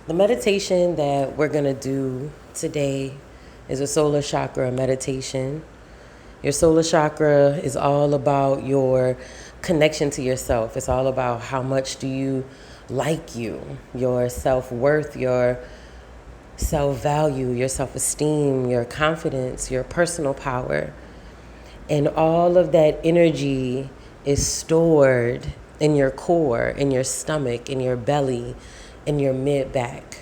The meditation that we're going to do today is a solar chakra meditation. Your solar chakra is all about your connection to yourself. It's all about how much do you like you, your self-worth, your self-value, your self-esteem, your confidence, your personal power. And all of that energy is stored in your core, in your stomach, in your belly, in your mid-back.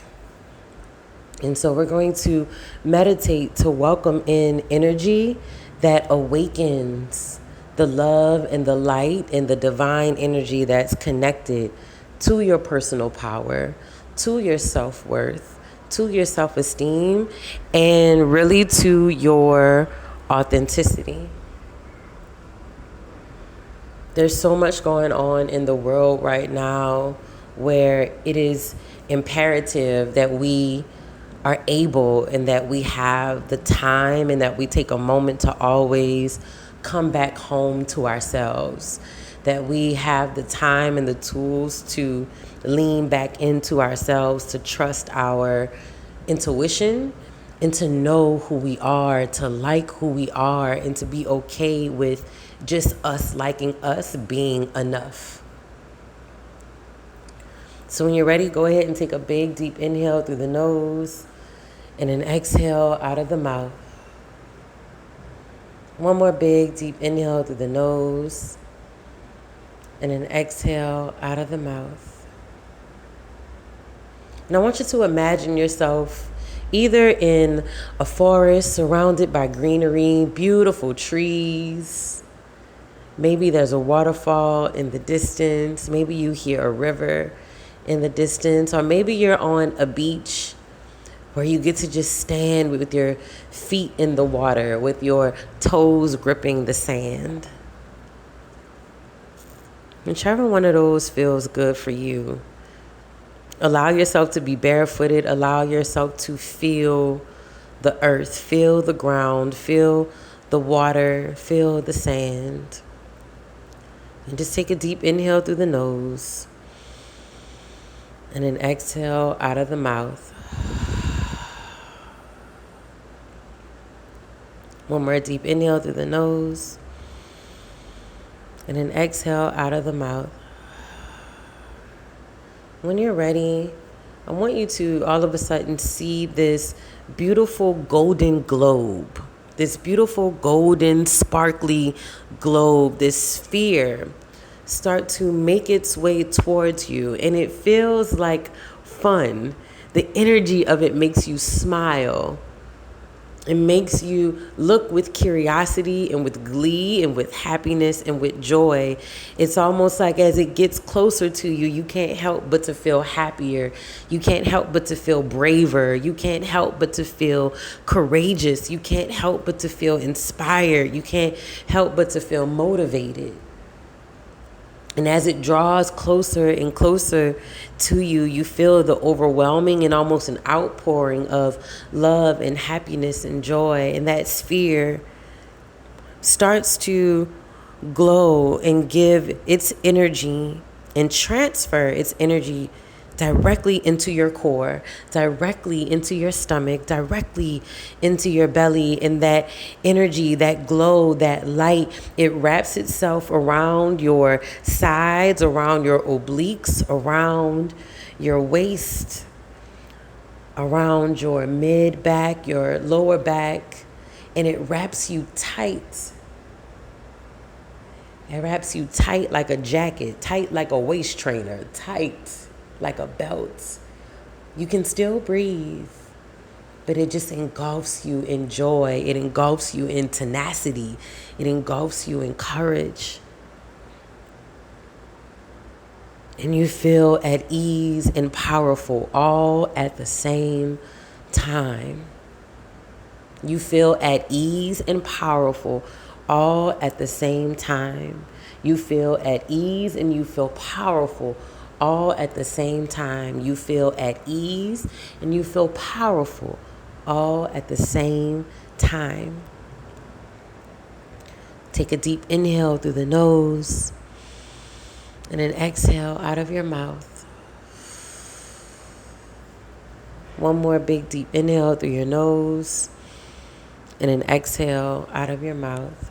And so we're going to meditate to welcome in energy that awakens the love and the light and the divine energy that's connected to your personal power, to your self-worth, to your self-esteem, and really to your authenticity. There's so much going on in the world right now where it is imperative that we are able and that we have the time and that we take a moment to always come back home to ourselves, that we have the time and the tools to lean back into ourselves, to trust our intuition, and to know who we are, to like who we are, and to be okay with just us liking us being enough. So when you're ready, go ahead and take a big, deep inhale through the nose and an exhale out of the mouth. One more big, deep inhale through the nose and an exhale out of the mouth. And I want you to imagine yourself either in a forest surrounded by greenery, beautiful trees. Maybe there's a waterfall in the distance. Maybe you hear a river in the distance. Or maybe you're on a beach where you get to just stand with your feet in the water, with your toes gripping the sand. Whichever one of those feels good for you. Allow yourself to be barefooted. Allow yourself to feel the earth, feel the ground, feel the water, feel the sand. And just take a deep inhale through the nose and an exhale out of the mouth. One more deep inhale through the nose and an exhale out of the mouth. When you're ready, I want you to all of a sudden see this beautiful golden globe, this beautiful golden sparkly globe, this sphere start to make its way towards you. And it feels like fun. The energy of it makes you smile. It makes you look with curiosity and with glee and with happiness and with joy. It's almost like as it gets closer to you, you can't help but to feel happier. You can't help but to feel braver. You can't help but to feel courageous. You can't help but to feel inspired. You can't help but to feel motivated. And as it draws closer and closer to you, you feel the overwhelming and almost an outpouring of love and happiness and joy. And that sphere starts to glow and give its energy and transfer its energy directly into your core, directly into your stomach, directly into your belly. And that energy, that glow, that light, it wraps itself around your sides, around your obliques, around your waist, around your mid back, your lower back, and it wraps you tight. It wraps you tight like a jacket, tight like a waist trainer, tight like a belt. You can still breathe, but it just engulfs you in joy. It engulfs you in tenacity. It engulfs you in courage. And you feel at ease and powerful all at the same time. You feel at ease and powerful all at the same time. You feel at ease and you feel powerful all at the same time. You feel at ease and you feel powerful all at the same time. Take a deep inhale through the nose and an exhale out of your mouth. One more big deep inhale through your nose and an exhale out of your mouth.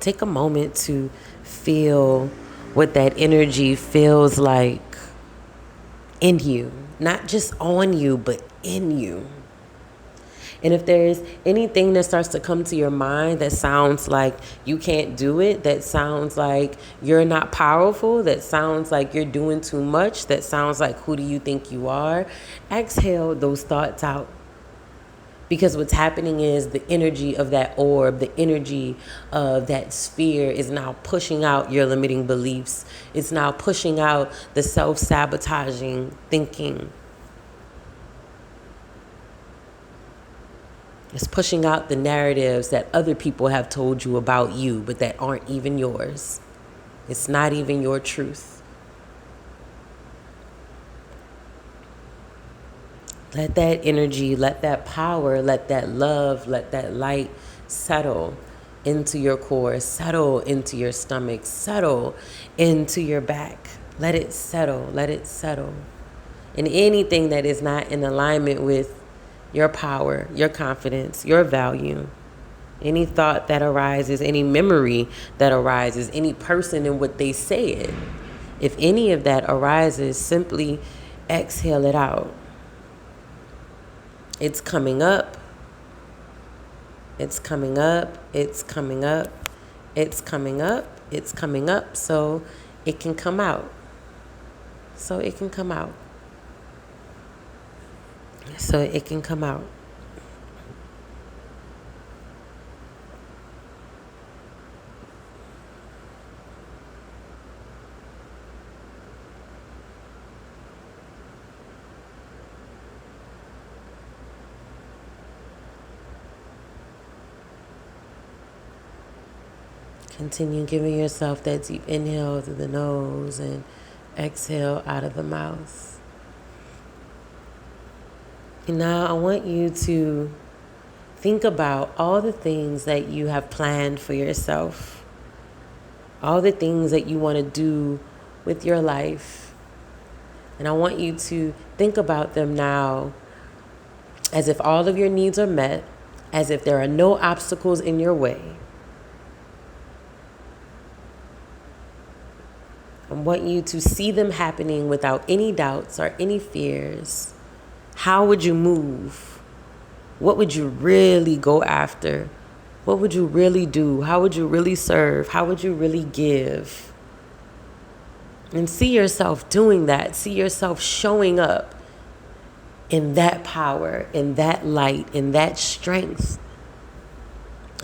Take a moment to feel what that energy feels like in you. Not just on you, but in you. And if there's anything that starts to come to your mind that sounds like you can't do it, that sounds like you're not powerful, that sounds like you're doing too much, that sounds like who do you think you are, exhale those thoughts out. Because what's happening is the energy of that orb, the energy of that sphere is now pushing out your limiting beliefs. It's now pushing out the self-sabotaging thinking. It's pushing out the narratives that other people have told you about you, but that aren't even yours. It's not even your truth. Let that energy, let that power, let that love, let that light settle into your core, settle into your stomach, settle into your back. Let it settle, let it settle. And anything that is not in alignment with your power, your confidence, your value, any thought that arises, any memory that arises, any person and what they said, if any of that arises, simply exhale it out. It's coming up. It's coming up. It's coming up. It's coming up. It's coming up so it can come out. So it can come out. So it can come out. Continue giving yourself that deep inhale through the nose and exhale out of the mouth. And now I want you to think about all the things that you have planned for yourself, all the things that you want to do with your life. And I want you to think about them now as if all of your needs are met, as if there are no obstacles in your way. I want you to see them happening without any doubts or any fears. How would you move? What would you really go after? What would you really do? How would you really serve? How would you really give? And see yourself doing that. See yourself showing up in that power, in that light, in that strength,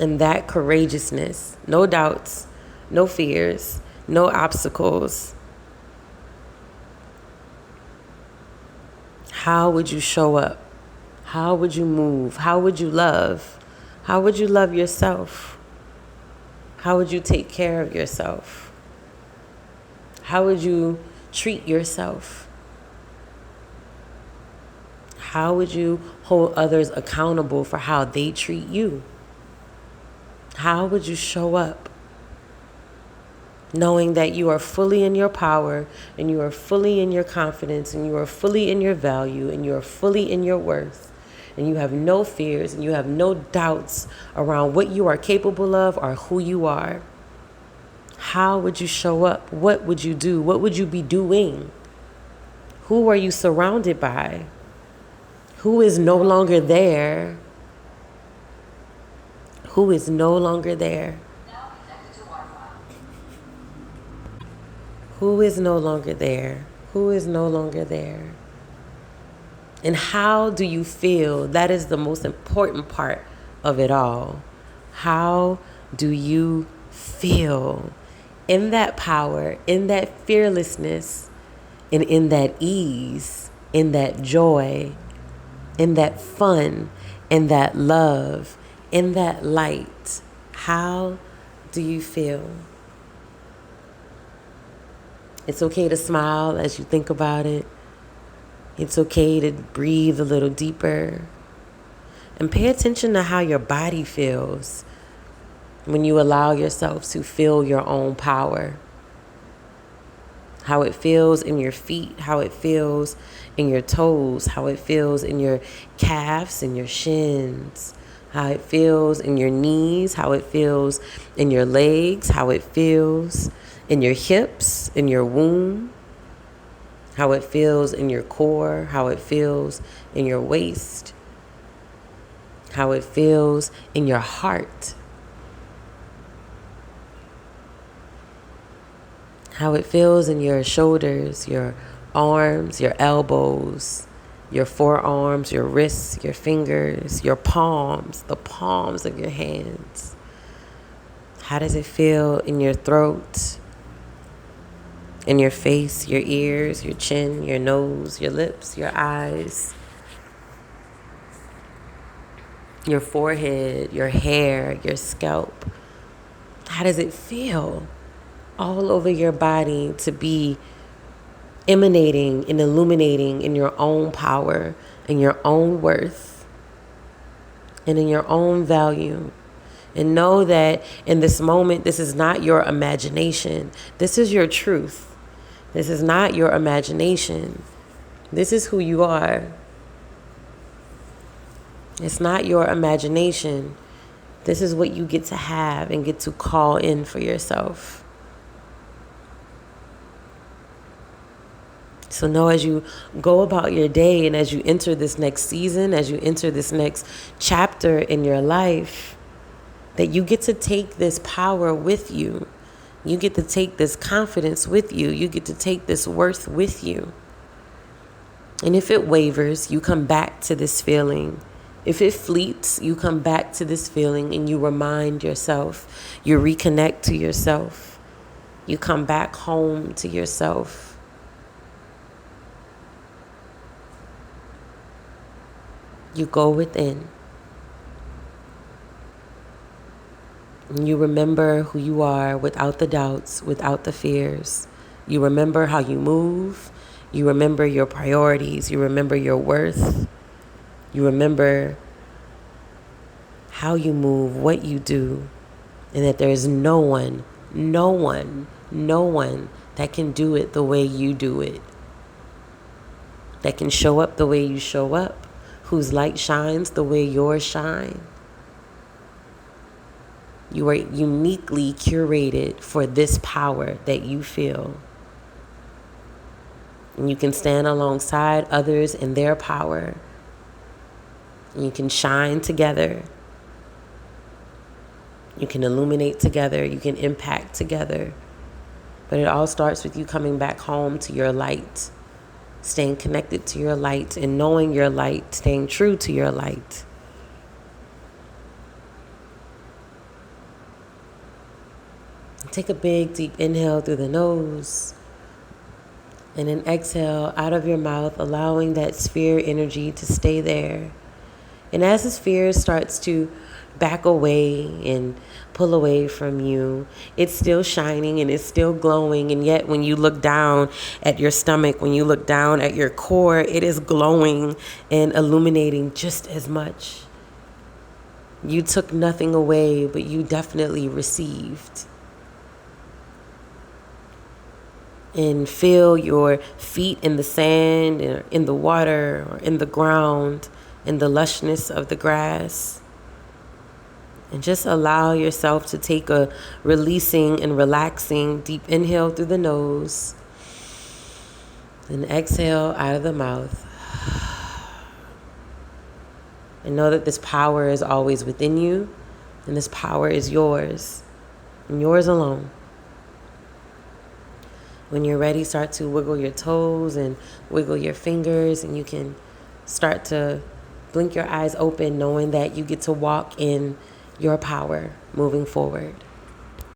in that courageousness. No doubts, no fears, no obstacles. How would you show up? How would you move? How would you love? How would you love yourself? How would you take care of yourself? How would you treat yourself? How would you hold others accountable for how they treat you? How would you show up? Knowing that you are fully in your power and you are fully in your confidence and you are fully in your value and you are fully in your worth and you have no fears and you have no doubts around what you are capable of or who you are. How would you show up? What would you do? What would you be doing? Who are you surrounded by? Who is no longer there? Who is no longer there? Who is no longer there? Who is no longer there? And how do you feel? That is the most important part of it all. How do you feel in that power, in that fearlessness, and in that ease, in that joy, in that fun, in that love, in that light? How do you feel? It's okay to smile as you think about it. It's okay to breathe a little deeper. And pay attention to how your body feels when you allow yourself to feel your own power. how it feels in your feet, how it feels in your toes, how it feels in your calves and your shins, how it feels in your knees, how it feels in your legs, how it feels in your hips, in your womb, how it feels in your core, how it feels in your waist, how it feels in your heart, how it feels in your shoulders, your arms, your elbows, your forearms, your wrists, your fingers, your palms, the palms of your hands. How does it feel in your throat, in your face, your ears, your chin, your nose, your lips, your eyes, your forehead, your hair, your scalp? How does it feel all over your body to be emanating and illuminating in your own power, in your own worth, and in your own value? And know that in this moment, this is not your imagination. This is your truth. This is not your imagination. This is who you are. It's not your imagination. This is what you get to have and get to call in for yourself. So know as you go about your day and as you enter this next season, as you enter this next chapter in your life, that you get to take this power with you. You get to take this confidence with you. You get to take this worth with you. And if it wavers, you come back to this feeling. If it fleets, you come back to this feeling and you remind yourself. You reconnect to yourself. You come back home to yourself. You go within. And you remember who you are without the doubts, without the fears. You remember how you move. You remember your priorities. You remember your worth. You remember how you move, what you do, and that there is no one that can do it the way you do it, that can show up the way you show up, whose light shines the way yours shine. You are uniquely curated for this power that you feel. And you can stand alongside others in their power. And you can shine together. You can illuminate together. You can impact together. But it all starts with you coming back home to your light, staying connected to your light and knowing your light, staying true to your light. Take a big, deep inhale through the nose and an exhale out of your mouth, allowing that sphere energy to stay there. And as the sphere starts to back away and pull away from you, it's still shining and it's still glowing. And yet when you look down at your stomach, when you look down at your core, it is glowing and illuminating just as much. You took nothing away, but you definitely received. And feel your feet in the sand, or in the water, or in the ground, in the lushness of the grass. And just allow yourself to take a releasing and relaxing deep inhale through the nose and exhale out of the mouth. And know that this power is always within you, and this power is yours, and yours alone. When you're ready, start to wiggle your toes and wiggle your fingers, and you can start to blink your eyes open, knowing that you get to walk in your power moving forward.